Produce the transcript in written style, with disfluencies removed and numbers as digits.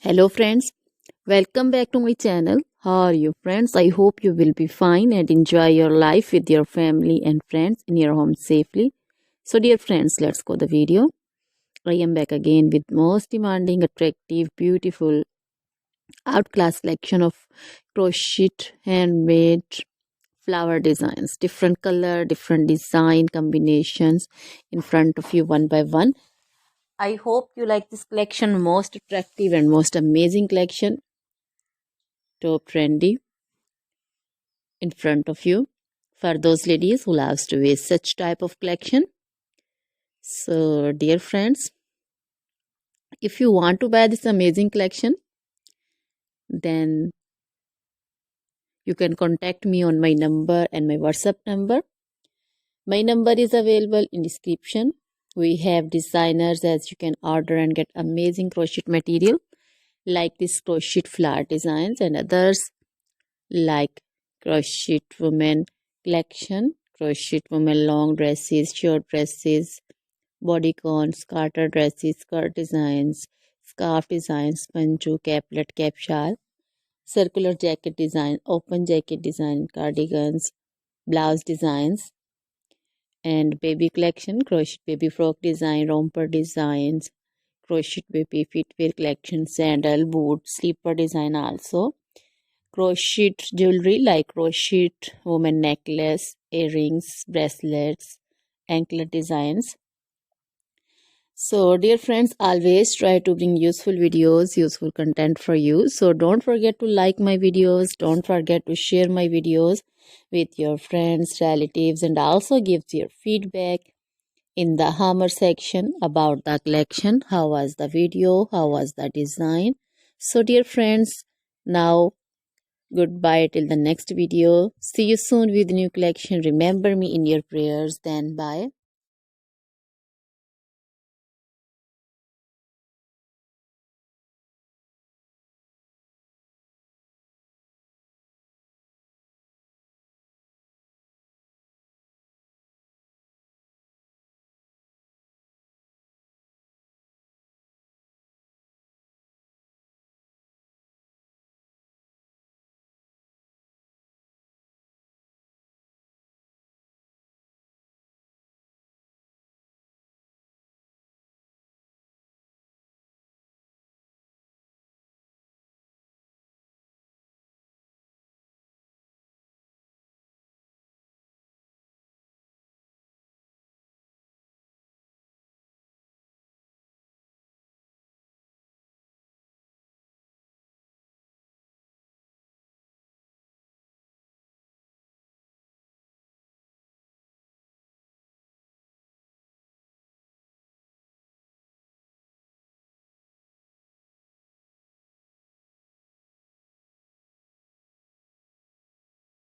Hello friends, welcome back to my channel. How are you friends? I hope you will be fine and enjoy your life with your family and friends in your home safely. So dear friends, let's go the video. I am back again with most demanding, attractive, beautiful, outclass collection of crochet handmade flower designs. Different color, different design combinations in front of you one by one. I hope you like this collection, most attractive and most amazing collection. Top trendy in front of you for those ladies who loves to wear such type of collection. So dear friends, if you want to buy this amazing collection, then you can contact me on my number and my WhatsApp number. My number is available in description. We have designers as you can order and get amazing crochet material like this crochet flower designs and others like crochet women collection, crochet women long dresses, short dresses, bodycons, garter dresses, skirt designs, scarf designs, panju, caplet, cap shawl, circular jacket design, open jacket design, cardigans, blouse designs, and baby collection, crochet baby frock design, romper designs, crochet baby footwear collection, sandal, boot, slipper design also. Crochet jewelry like crochet woman necklace, earrings, bracelets, anklet designs. So dear friends, always try to bring useful videos, useful content for you. So don't forget to like my videos, don't forget to share my videos with your friends, relatives, and also give your feedback in the hammer section about the collection. How was the video? How was the design? So dear friends, now goodbye till the next video. See you soon with new collection. Remember me in your prayers. Then bye.